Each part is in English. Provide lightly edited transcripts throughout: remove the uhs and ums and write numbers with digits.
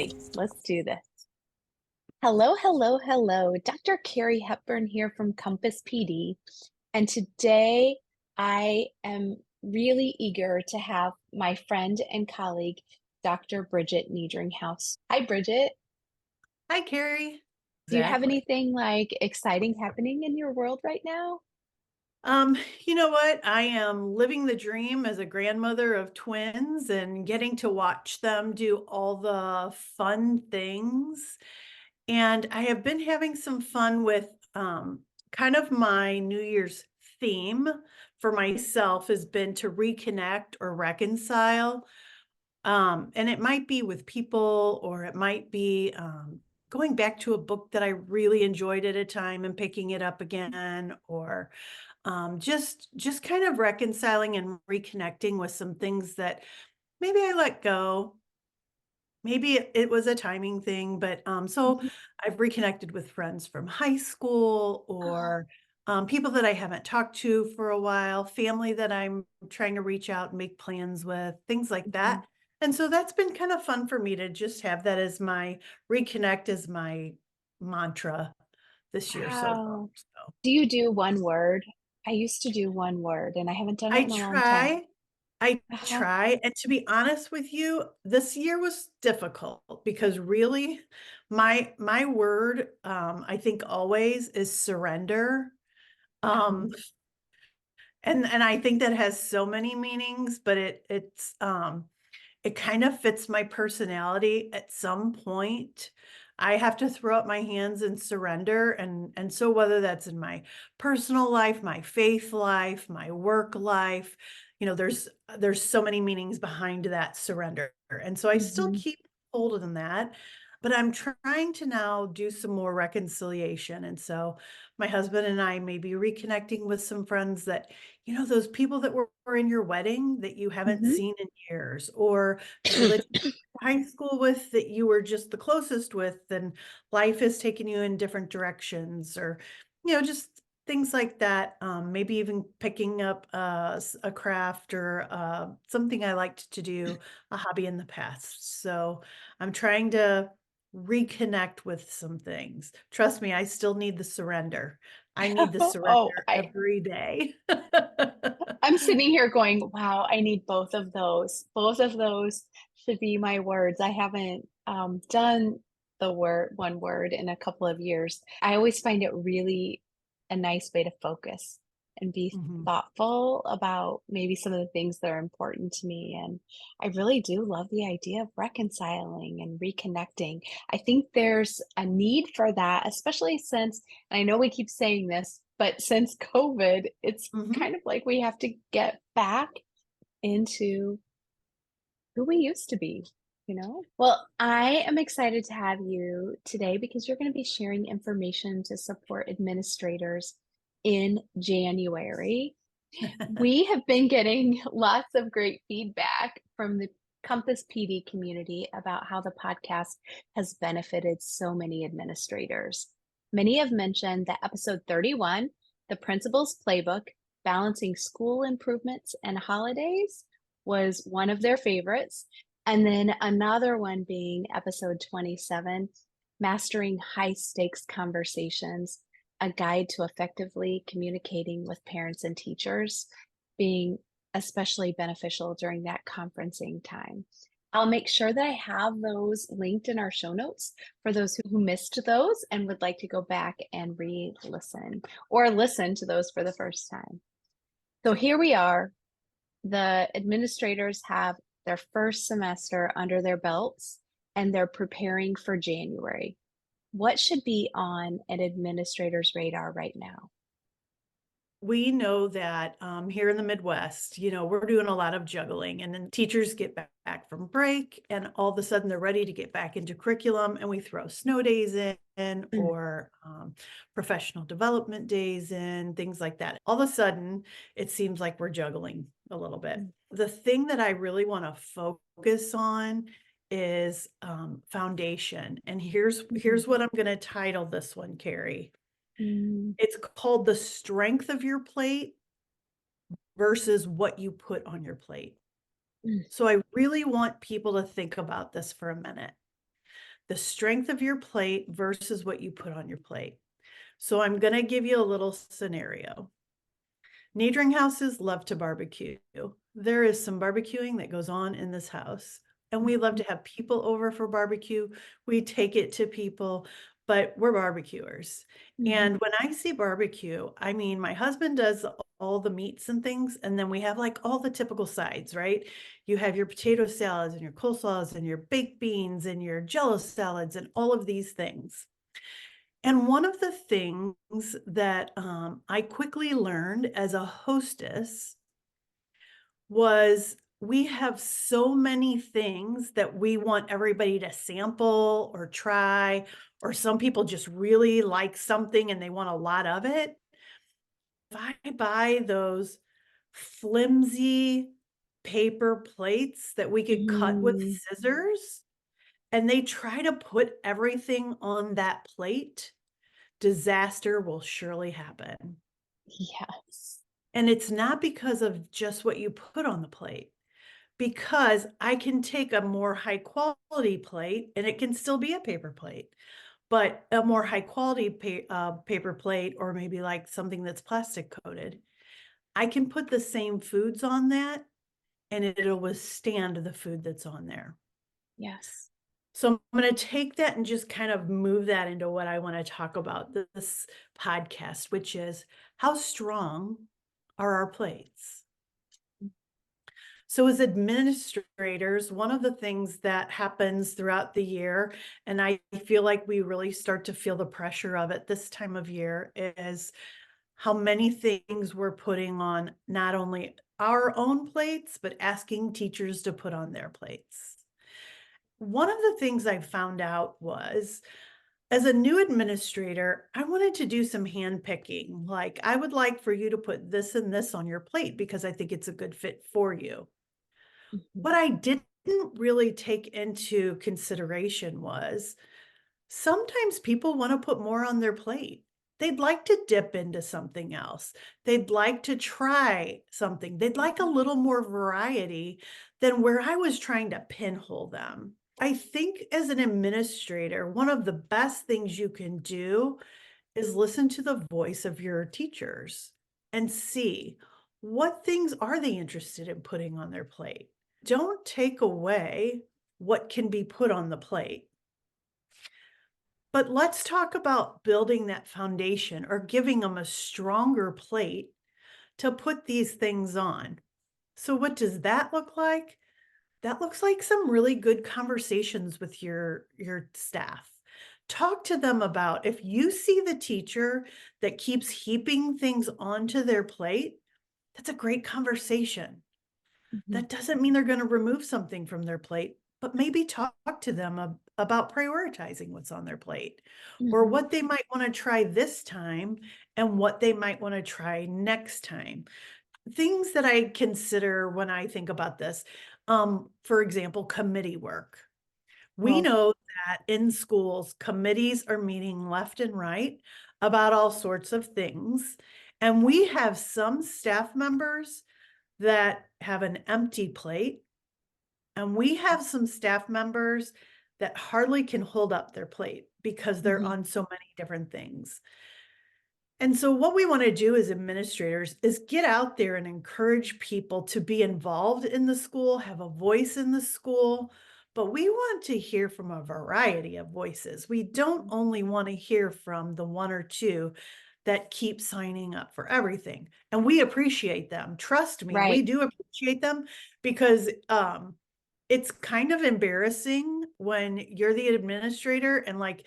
Alrighty, let's do this. Hello, hello, hello. Dr. Carrie Hepburn here from Compass PD. And today I am really eager to have my friend and colleague, Dr. Bridget Niedringhaus. Hi, Bridget. Hi, Carrie. Do you have Exactly. anything like exciting happening in your world right now? You know what? I am living the dream as a grandmother of twins and getting to watch them do all the fun things. And I have been having some fun with kind of my New Year's theme for myself has been to reconnect or reconcile. And it might be with people, or it might be going back to a book that I really enjoyed at a time and picking it up again, or just kind of reconciling and reconnecting with some things that maybe I let go. Maybe it was a timing thing, but so Mhm. I've reconnected with friends from high school, Oh, or people that I haven't talked to for a while, family that I'm trying to reach out and make plans with, things like mhm. that. And so that's been kind of fun for me to just have that as my reconnect as my mantra this year so far. Wow. So Do you do one word? I used to do one word and I haven't done it I in a long time. try. I Uh-huh. try, and to be honest with you, this year was difficult because really my word, I think always is surrender. Uh-huh. Um, and I think that has so many meanings, but it kind of fits my personality at some point. I have to throw up my hands and surrender, and so whether that's in my personal life, my faith life, my work life, there's so many meanings behind that surrender. And so I still Mhm. keep hold of that, but I'm trying to now do some more reconciliation. And so my husband and I may be reconnecting with some friends that, those people that were in your wedding that you haven't Mhm. seen in years, or people that you went to high school with that you were just the closest with, and life has taken you in different directions, or, just things like that. Maybe even picking up a craft, or something I liked to do, a hobby in the past. So I'm trying to reconnect with some things. Trust me, I still need the surrender. I need the Oh, surrender every day. I'm sitting here going, wow, I need both of those. Both of those should be my words. I haven't done the word one word in a couple of years. I always find it really a nice way to focus and be Mhm, thoughtful about maybe some of the things that are important to me. And I really do love the idea of reconciling and reconnecting. I think there's a need for that, especially since, and I know we keep saying this, but since COVID, it's mhm. kind of like we have to get back into who we used to be, you know? Well, I am excited to have you today because you're going to be sharing information to support administrators in January. We have been getting lots of great feedback from the Compass PD community about how the podcast has benefited so many administrators. Many have mentioned that episode 31, The Principal's Playbook, Balancing School Improvements and Holidays, was one of their favorites. And then another one being episode 27, Mastering High Stakes Conversations, a guide to effectively communicating with parents and teachers, being especially beneficial during that conferencing time. I'll make sure that I have those linked in our show notes for those who missed those and would like to go back and re listen or listen to those for the first time. So here we are. The administrators have their first semester under their belts and they're preparing for January. What should be on an administrator's radar right now? We know that here in the Midwest, we're doing a lot of juggling, and then teachers get back from break, and all of a sudden they're ready to get back into curriculum, and we throw snow days in, Mm, or professional development days in, things like that. All of a sudden, it seems like we're juggling a little bit. mm, The thing that I really want to focus on is foundation, and mhm, here's what I'm going to title this one, Carrie. mm, It's called the strength of your plate versus what you put on your plate. mm, So I really want people to think about this for a minute. the strength of your plate versus what you put on your plate. So I'm going to give you a little scenario. Niedringhouses love to barbecue. There is some barbecuing that goes on in this house, and we love Mhm, to have people over for barbecue. We take it to people, but we're barbecuers. mhm, And when I say barbecue, I mean my husband does all the meats and things, and then we have like all the typical sides, right? You have your potato salads and your coleslaws and your baked beans and your jello salads and all of these things. And one of the things that I quickly learned as a hostess was we have so many things that we want everybody to sample or try, or some people just really like something and they want a lot of it. If I buy those flimsy paper plates that we could cut with mhm. scissors and they try to put everything on that plate, disaster will surely happen. Yes. And it's not because of just what you put on the plate, because I can take a more high quality plate and it can still be a paper plate, but a more high quality paper plate, or maybe like something that's plastic coated, I can put the same foods on that and it'll withstand the food that's on there. Yes. So I'm going to take that and just kind of move that into what I want to talk about this podcast, which is how strong are our plates? So, as administrators, one of the things that happens throughout the year, and I feel like we really start to feel the pressure of it this time of year, is how many things we're putting on not only our own plates, but asking teachers to put on their plates. One of the things I found out was as a new administrator, I wanted to do some hand picking. Like, I would like for you to put this and this on your plate because I think it's a good fit for you. Mhm, What I didn't really take into consideration was sometimes people want to put more on their plate. They'd like to dip into something else. They'd like to try something. They'd like a little more variety than where I was trying to pinhole them. I think as an administrator, one of the best things you can do is listen to the voice of your teachers and see what things are they interested in putting on their plate. Don't take away what can be put on the plate. But let's talk about building that foundation or giving them a stronger plate to put these things on. So, what does that look like? That looks like some really good conversations with your staff. Talk to them about if you see the teacher that keeps heaping things onto their plate, that's a great conversation. mhm, That doesn't mean they're going to remove something from their plate, but maybe talk to them about prioritizing what's on their plate or mhm, what they might want to try this time and what they might want to try next time. Things that I consider when I think about this, for example, committee work. We Oh, know that in schools, committees are meeting left and right about all sorts of things. And we have some staff members that have an empty plate, and we have some staff members that hardly can hold up their plate because they're mhm, on so many different things. And so, what we want to do as administrators is get out there and encourage people to be involved in the school, have a voice in the school. But we want to hear from a variety of voices. We don't mhm. only want to hear from the one or two that keep signing up for everything. And we appreciate them. Trust me, we Right. do appreciate them because it's kind of embarrassing when you're the administrator and like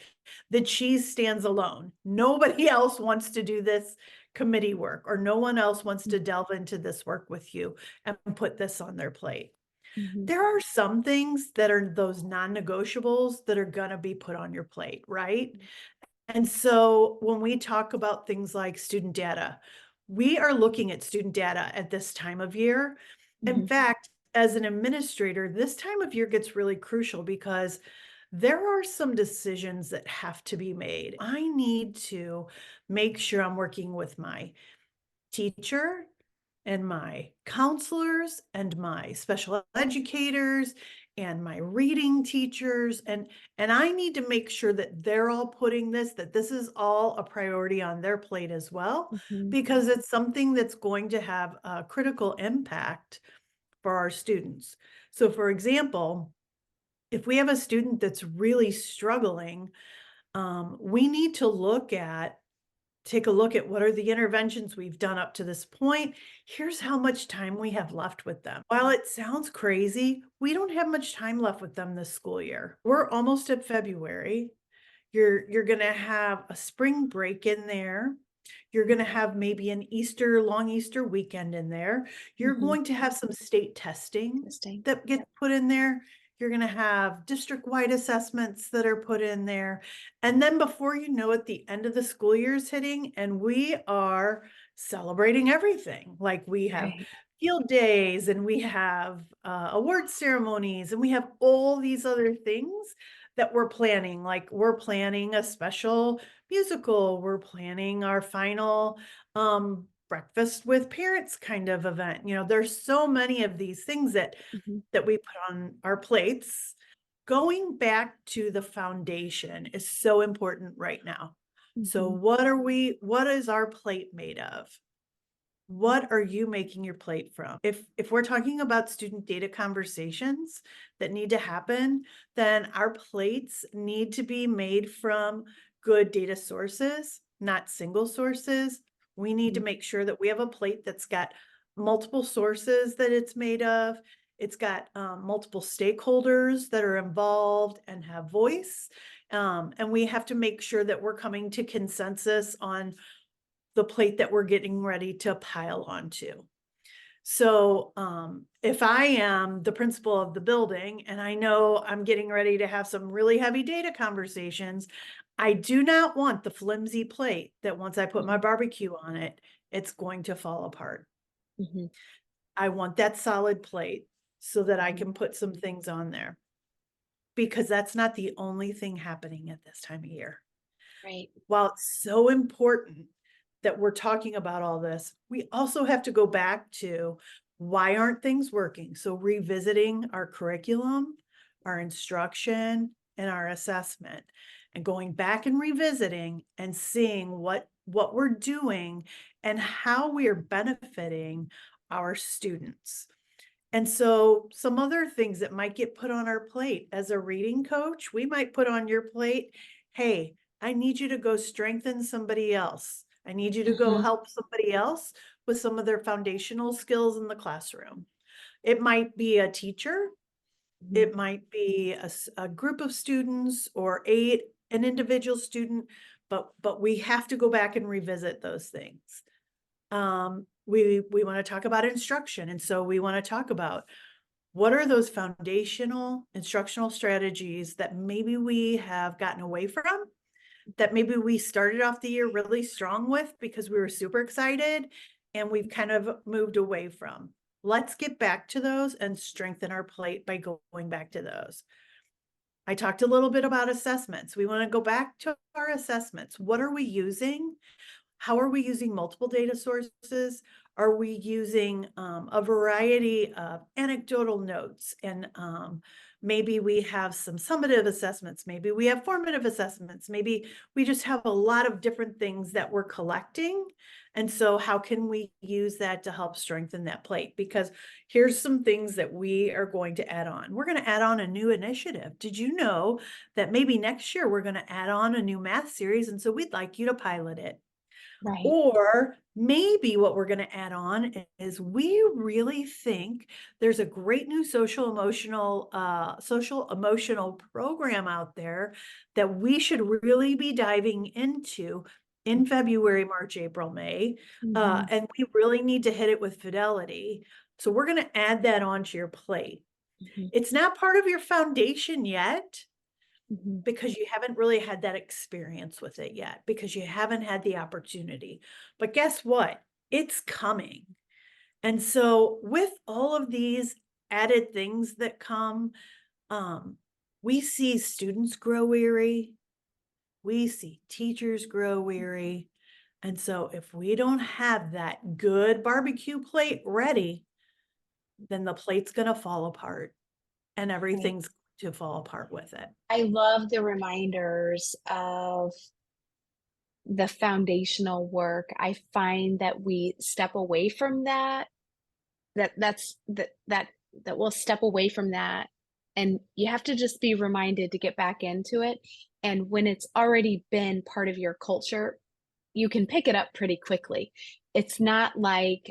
the cheese stands alone. Nobody else wants to do this committee work, or no one else wants to Mhm, delve into this work with you and put this on their plate. mhm, There are some things that are those non negotiables that are going to be put on your plate, right? And so when we talk about things like student data, we are looking at student data at this time of year. In mhm, fact, as an administrator, this time of year gets really crucial because there are some decisions that have to be made. I need to make sure I'm working with my teacher and my counselors and my special educators and my reading teachers, and I need to make sure that they're all putting that this is all a priority on their plate as well, Mhm. because it's something that's going to have a critical impact for our students. So for example, if we have a student that's really struggling, we need to take a look at what are the interventions we've done up to this point. Here's how much time we have left with them. While it sounds crazy, we don't have much time left with them this school year. We're almost at February. You're going to have a spring break in there. You're going to have maybe an long Easter weekend in there. You're Mhm. going to have some state testing Interesting. that gets put in there. You're going to have district-wide assessments that are put in there. And then before you know it, the end of the school year is hitting and we are celebrating everything. Like we have Right. field days and we have award ceremonies and we have all these other things that we're planning. Like we're planning a special musical, we're planning our final breakfast with parents kind of event. There's so many of these things Mhm. that we put on our plates. Going back to the foundation is so important right now. So Mhm. what is our plate made of? What are you making your plate from? If we're talking about student data conversations that need to happen, then our plates need to be made from good data sources, not single sources. We need to Mhm. make sure that we have a plate that's got multiple sources that it's made of. It's got multiple stakeholders that are involved and have voice. And we have to make sure that we're coming to consensus on the plate that we're getting ready to pile onto. So if I am the principal of the building and I know I'm getting ready to have some really heavy data conversations, I do not want the flimsy plate that once I put my Mhm. barbecue on it, it's going to fall apart. Mhm. I want that solid plate so that I Mhm. can put some things on there because that's not the only thing happening at this time of year. Right. While it's so important that we're talking about all this, we also have to go back to why aren't things working? So revisiting our curriculum, our instruction, and our assessment, and going back and revisiting and seeing what we're doing and how we are benefiting our students. And so some other things that might get put on our plate as a reading coach, we might put on your plate, hey, I need you to go strengthen somebody else. I need you to go Mhm. help somebody else with some of their foundational skills in the classroom. It might be a teacher, Mhm. it might be a group of students or an individual student, but we have to go back and revisit those things. We want to talk about instruction, and so we want to talk about what are those foundational instructional strategies that maybe we have gotten away from, that maybe we started off the year really strong with because we were super excited and we've kind of moved away from? Let's get back to those and strengthen our plate by going back to those. I talked a little bit about assessments. We want to go back to our assessments. What are we using? How are we using multiple data sources? Are we using a variety of anecdotal notes? And maybe we have some summative assessments. Maybe we have formative assessments. Maybe we just have a lot of different things that we're collecting. And so how can we use that to help strengthen that plate? Because here's some things that we are going to add on. We're going to add on a new initiative. Did you know that maybe next year we're going to add on a new math series? And so we'd like you to pilot it. Right. Or maybe what we're going to add on is we really think there's a great new social emotional program out there that we should really be diving into in February, March, April, May. Mhm. And we really need to hit it with fidelity. So we're going to add that onto your plate. Mhm. It's not part of your foundation yet, Mhm. because you haven't really had that experience with it yet, because you haven't had the opportunity. But guess what? It's coming. And so with all of these added things that come, um, we see students grow weary, we see teachers grow weary. And so if we don't have that good barbecue plate ready, then the plate's going to fall apart. and Right. everything's to fall apart with it. I love the reminders of the foundational work. I find that we step away from that, that we'll step away from that, and you have to just be reminded to get back into it, and when it's already been part of your culture, you can pick it up pretty quickly. It's not like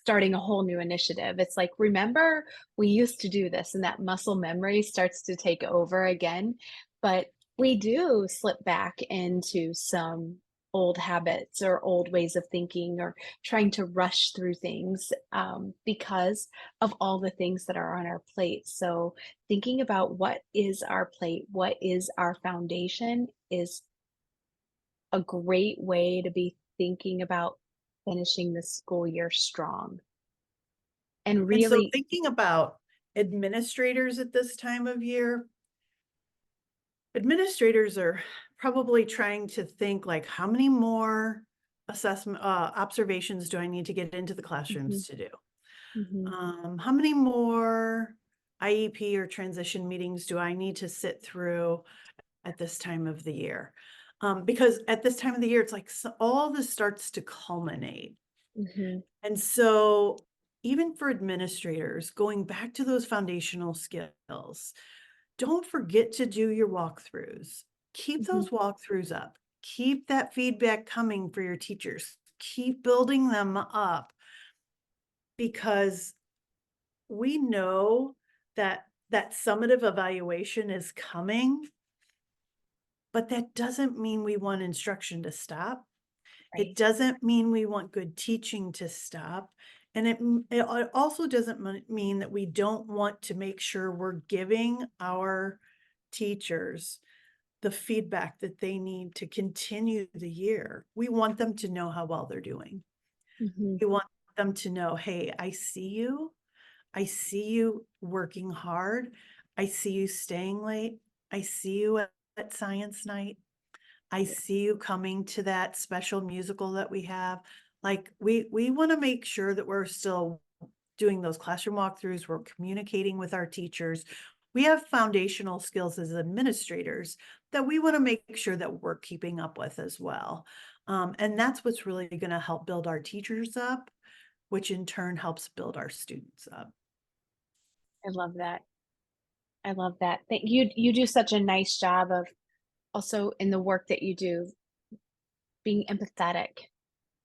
starting a whole new initiative. It's like, remember, we used to do this, and that muscle memory starts to take over again. But we do slip back into some old habits or old ways of thinking or trying to rush through things because of all the things that are on our plate. So, thinking about what is our plate, what is our foundation is a great way to be thinking about finishing the school year strong and And so really. thinking about administrators at this time of year, administrators are probably trying to think like, how many more observations do I need to get into the Mhm, classrooms to do? mhm, How many more IEP or transition meetings do I need to sit through at this time of the year? Because at this time of the year, it's like all this starts to culminate. mhm, And so, even for administrators, going back to those foundational skills, don't forget to do your walkthroughs. Keep mhm, those walkthroughs up. Keep that feedback coming for your teachers. Keep building them up because we know that that summative evaluation is coming, but that doesn't mean we want instruction to stop. It right. doesn't mean we want good teaching to stop. And it also doesn't mean that we don't want to make sure we're giving our teachers the feedback that they need to continue the year. We want them to know how well they're doing. Mhm, We want them to know, hey, I see you. I see you working hard. I see you staying late. I see you at science night. I yeah, see you coming to that special musical that we have. Like we want to make sure that we're still doing those classroom walkthroughs, we're communicating with our teachers. We have foundational skills as administrators that we want to make sure that we're keeping up with as well. And that's what's really going to help build our teachers up, which in turn helps build our students up. I love that. I love that. That you do such a nice job of also in the work that you do, being empathetic,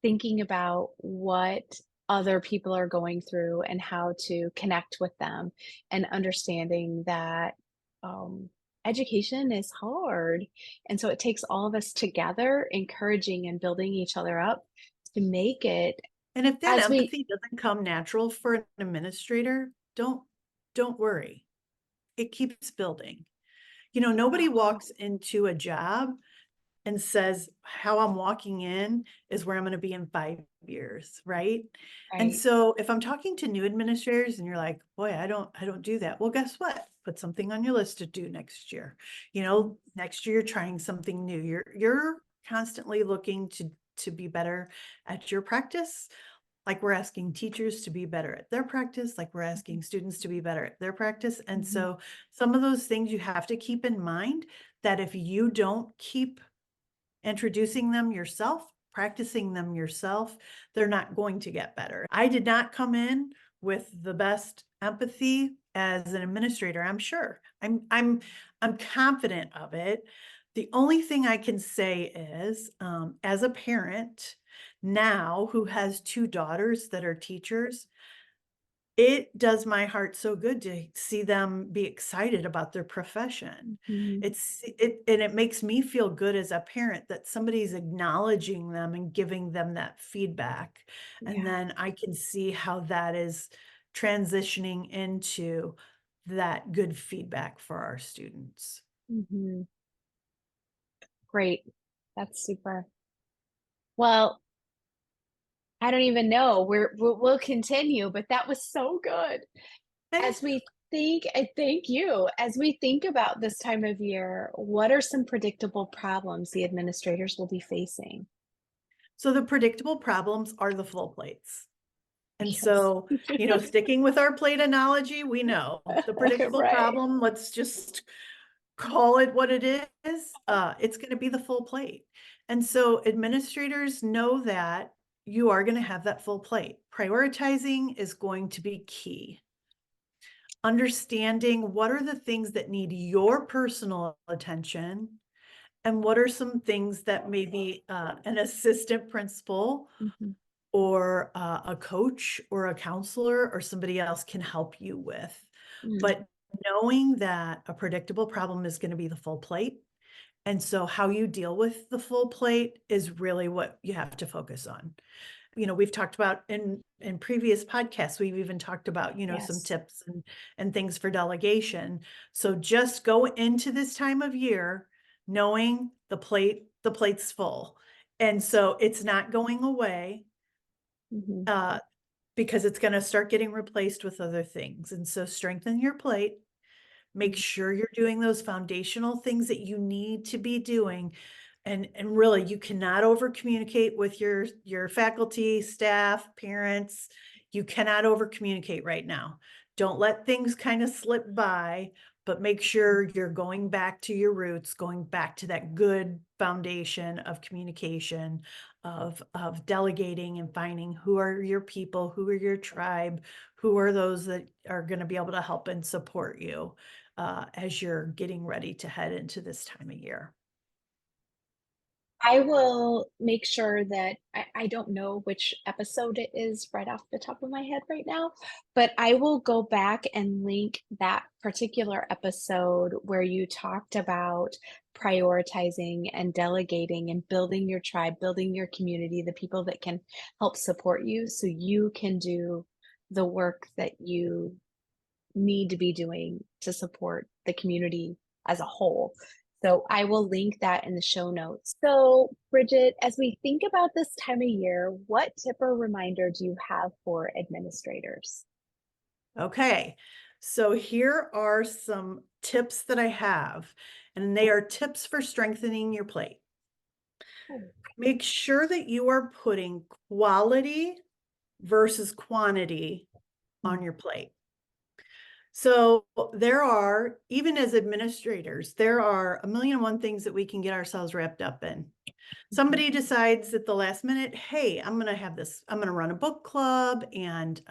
thinking about what other people are going through and how to connect with them, and understanding that um, education is hard. And so it takes all of us together, encouraging and building each other up to make it And if that as we. empathy doesn't come natural for an administrator, don't worry. It keeps building. Nobody Oh, walks into a job and says, how I'm walking in is where I'm going to be in 5 years, right? And right. so if I'm talking to new administrators and you're like, boy, I don't do that. Well, guess what? Put something on your list to do next year. Next year you're trying something new. You're constantly looking to be better at your practice. Like we're asking teachers to be better at their practice, like we're Mhm, asking students to be better at their practice. And mhm, so some of those things you have to keep in mind that if you don't keep introducing them yourself, practicing them yourself, they're not going to get better. I did not come in with the best empathy as an administrator, I'm sure. I'm confident of it. The only thing I can say is, as a parent now who has two daughters that are teachers, it does my heart so good to see them be excited about their profession. mhm. And it makes me feel good as a parent that somebody's acknowledging them and giving them that feedback. And Yeah. then I can see how that is transitioning into that good feedback for our students. Mhm. Great. That's super. Well, I don't even know. We'll continue, but that was so good. Okay. As we I thank you. As we think about this time of year, what are some predictable problems the administrators will be facing? So the predictable problems are the full plates. And Yes. so, sticking with our plate analogy, we know the predictable Right. problem, let's just call it what it is. It's going to be the full plate. And so administrators know that you are going to have that full plate. Prioritizing is going to be key. Understanding what are the things that need your personal attention and what are some things that maybe an assistant principal Mhm, or a coach or a counselor or somebody else can help you with. mm, But knowing that a predictable problem is going to be the full plate. And so how you deal with the full plate is really what you have to focus on. We've talked about in previous podcasts, we've even talked about, some yes. tips and things for delegation. So just go into this time of year knowing the plate's full. And so it's not going away. Mhm, Uh, because it's going to start getting replaced with other things. And so strengthen your plate. Make mm, sure you're doing those foundational things that you need to be doing. And really, you cannot over communicate with your faculty, staff, parents. You cannot over communicate right now. Don't let things kind of slip by, but make sure you're going back to your roots, going back to that good foundation of communication, of delegating and finding who are your people, who are your tribe, who are those that are going to be able to help and support you as you're getting ready to head into this time of year. I will make sure that I don't know which episode it is right off the top of my head right now, but I will go back and link that particular episode where you talked about prioritizing and delegating and building your tribe, building your community, the people that can help support you so you can do the work that you need to be doing to support the community as a whole. So I will link that in the show notes. So, Bridget, as we think about this time of year, what tip or reminder do you have for administrators? Okay, so here are some tips that I have, and they are tips for strengthening your plate. Oh, Make sure that you are putting quality versus quantity mm, on your plate. So there are, even as administrators, there are a million and one things that we can get ourselves wrapped up in. mhm, Somebody decides at the last minute, hey, I'm going to have this, I'm going to run a book club, and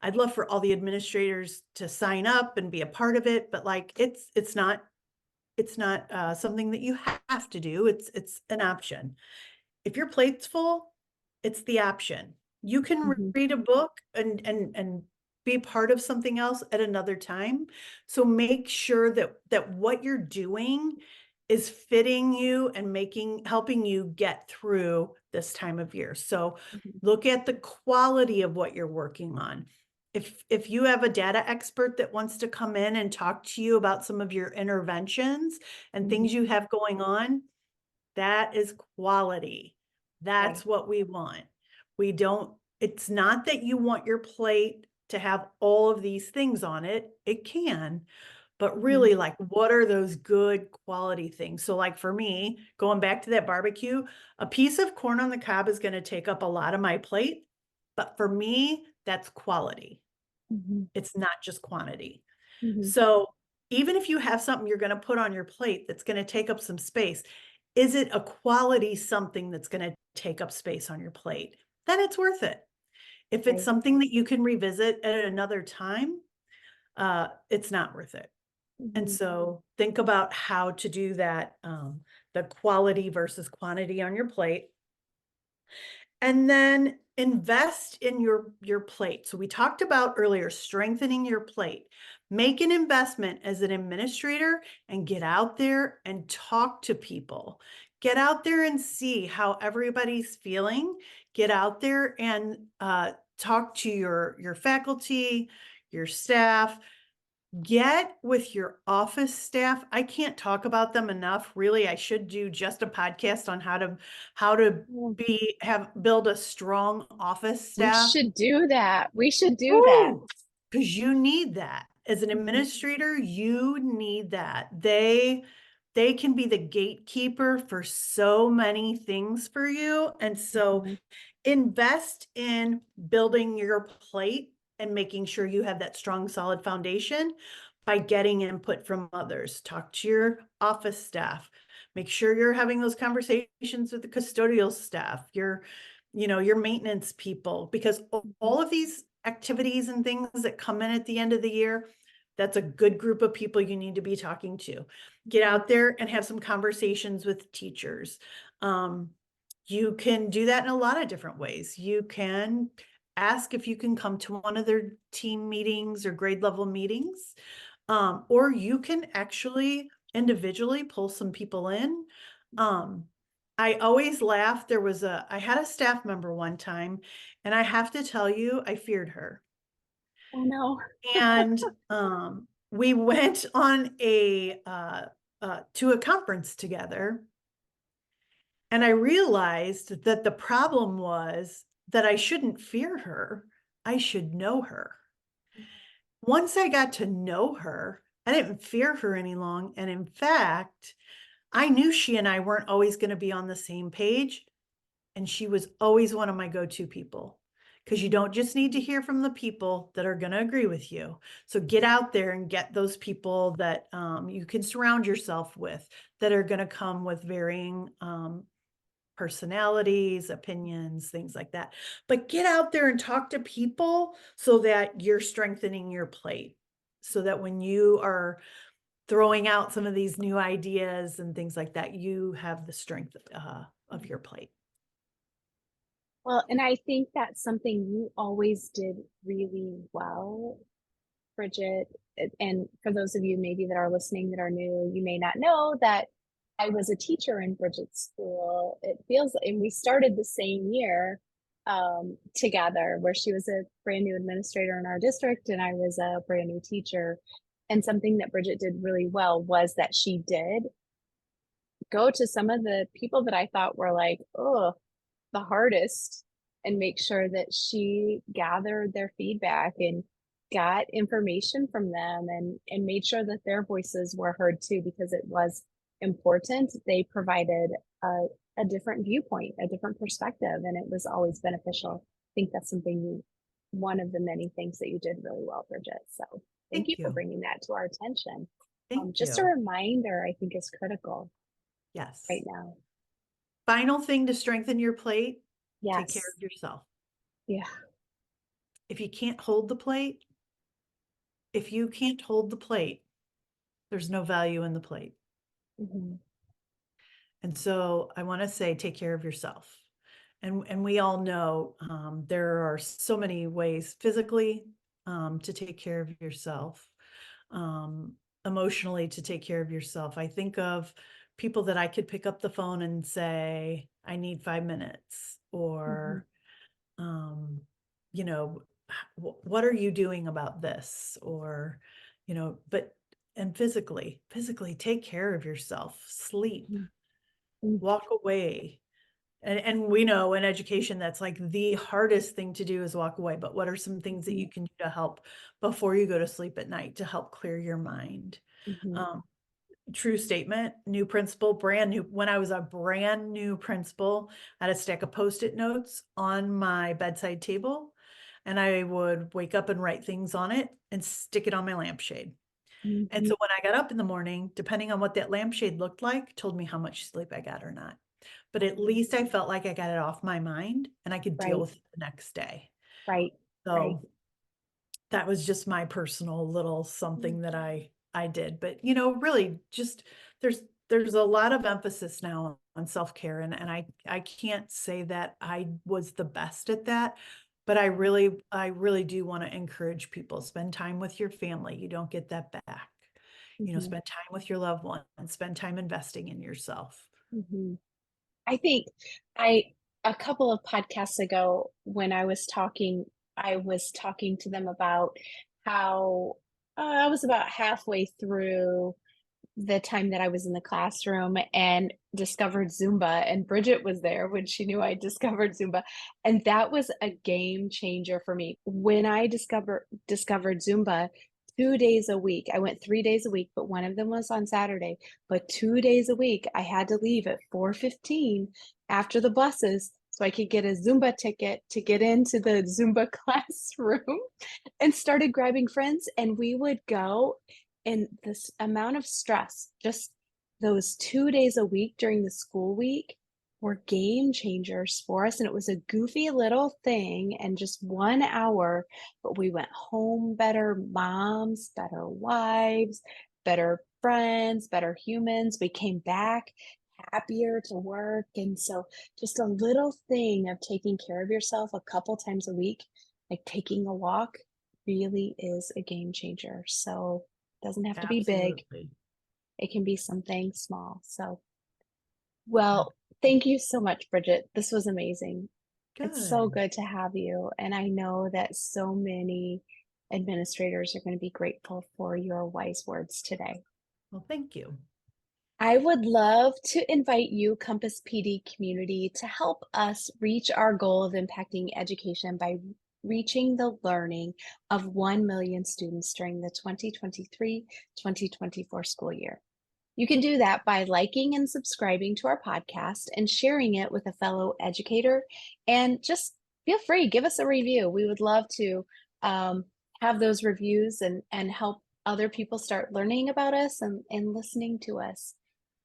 I'd love for all the administrators to sign up and be a part of it, but like it's not something that you have to do. It's an option. If your plate's full, it's the option. You can mhm, read a book and be part of something else at another time. So make sure that what you're doing is fitting you and helping you get through this time of year. So mhm, look at the quality of what you're working on. If you have a data expert that wants to come in and talk to you about some of your interventions and mhm. things you have going on, that is quality. Right. That's what we want. It's not that you want your plate to have all of these things on it. It can, but Mhm, really, like, what are those good quality things? So like for me, going back to that barbecue, a piece of corn on the cob is going to take up a lot of my plate, but for me, that's quality. mhm, It's not just quantity. mhm. So even if you have something you're going to put on your plate that's going to take up some space, is it a quality something that's going to take up space on your plate? Then it's worth it. If it's Right. something that you can revisit at another time, it's not worth it. And Mhm, so think about how to do that, the quality versus quantity on your plate. And then invest in your plate. So we talked about earlier strengthening your plate. Make an investment as an administrator and get out there and talk to people. Get out there and see how everybody's feeling. Get out there and talk to your faculty, your staff. Get with your office staff. I can't talk about them enough. Really, I should do just a podcast on how to mm. build a strong office We staff. should do that. We should do that. Woo! Because you need that. As an Mhm, administrator, you need that. They can be the gatekeeper for so many things for you. And so mhm. invest in building your plate and making sure you have that strong, solid foundation by getting input from others. Talk to your office staff. Make sure you're having those conversations with the custodial staff, your maintenance people, because Mhm, all of these activities and things that come in at the end of the year, that's a good group of people you need to be talking to. Get mhm, out there and have some conversations with teachers. Um, you can do that in a lot of different ways. You can ask if you can come to one of their team meetings or grade level meetings, or you can actually individually pull some people in. Um, I always laugh. I had a staff member one time, and I have to tell you, I feared her. oh, no. And we went on to a conference together, and I realized that the problem was that I shouldn't fear her. I should know her. Once I got to know her, I didn't fear her any long. And in fact, I knew she and I weren't always going to be on the same page. And she was always one of my go-to people, because you Mhm, don't just need to hear from the people that are going to agree with you. So get out there and get those people that you can surround yourself with, that are going to come with varying personalities, opinions, things like that. But get out there and talk to people so that you're strengthening your plate. So that when you are throwing out some of these new ideas and things like that, you have the strength of your mhm. plate. Well, and I think that's something you always did really well, Bridget. And for those of you maybe that are listening that are new, you may not know that I was a teacher in Bridget's school. It feels, and we started the same year together, where she was a brand new administrator in our district and I was a brand new teacher. And something that Bridget did really well was that she did go to some of the people that I thought were like, oh, the hardest, and make sure that she gathered their feedback and got information from them and made sure that their voices were heard too, because it was important. They provided a different viewpoint, a different perspective, and it was always beneficial. I think that's something one of the many things that you did really well, Bridget. So thank you Thank for you. bringing that to our attention. Thank Just a you. reminder, I think, is critical right Yes. now. Final thing to strengthen your plate, take care Yes. of yourself. Yeah. If you can't hold the plate, if you can't hold the plate, there's no value in the plate. Mhm. And so I want to say, take care of yourself. And we all know there are so many ways physically to take care of yourself, emotionally to take care of yourself. I think of people that I could pick up the phone and say, I need 5 minutes, Mhm. or, um, you know, what are you doing about this? Or, but, and physically take care of yourself, sleep, Mhm. Mm, walk away. And we know in education, that's like the hardest thing to do, is walk away. But what are some things that mhm, you can do to help before you go to sleep at night to help clear your mind? mhm, Um, True statement, new principal, brand new. When I was a brand new principal, I had a stack of Post-it notes on my bedside table, and I would wake up and write things on it and stick it on my lampshade. And mhm, so when I got up in the morning, depending on what that lampshade looked like, told me how much sleep I got or not. But at mhm. least I felt like I got it off my mind and I could deal Right, with it the next day. right, right. So that was just my personal little Mm, something that I did. But really just there's a lot of emphasis now on self-care, and I can't say that I was the best at that, but I really do want to encourage people, spend time with your family. You don't get that back. mhm, Spend time with your loved one and spend time investing in yourself. mhm. I think I a couple of podcasts ago when I was talking to them about how I was about halfway through the time that I was in the classroom and discovered Zumba, and Bridget was there when she knew I discovered Zumba, and that was a game changer for me. When I discovered Zumba, 2 days a week, I went 3 days a week, but one of them was on Saturday, but 2 days a week, I had to leave at 4:15 after the buses so I could get a Zumba ticket to get into the Zumba classroom and started grabbing friends, and we would go, and this amount of stress, just those 2 days a week during the school week were game changers for us, and it was a goofy little thing and just 1 hour, but we went home better moms, better wives, better friends, better humans. We came back happier to work, and so just a little thing of taking care of yourself a couple times a week, like taking a walk, really is a game changer. So, it doesn't have to be big. Absolutely. It can be something small. So, well, thank you so much, Bridget. This was amazing. It's so Good. good to have you, and I know that so many administrators are going to be grateful for your wise words today. Well, thank you. I would love to invite you, Compass PD community, to help us reach our goal of impacting education by reaching the learning of 1 million students during the 2023-2024 school year. You can do that by liking and subscribing to our podcast and sharing it with a fellow educator. And just feel free, give us a review. We would love to um, have those reviews and help other people start learning about us and listening to us.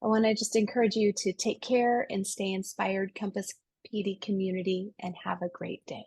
I want to just encourage you to take care and stay inspired, Compass PD community, and have a great day.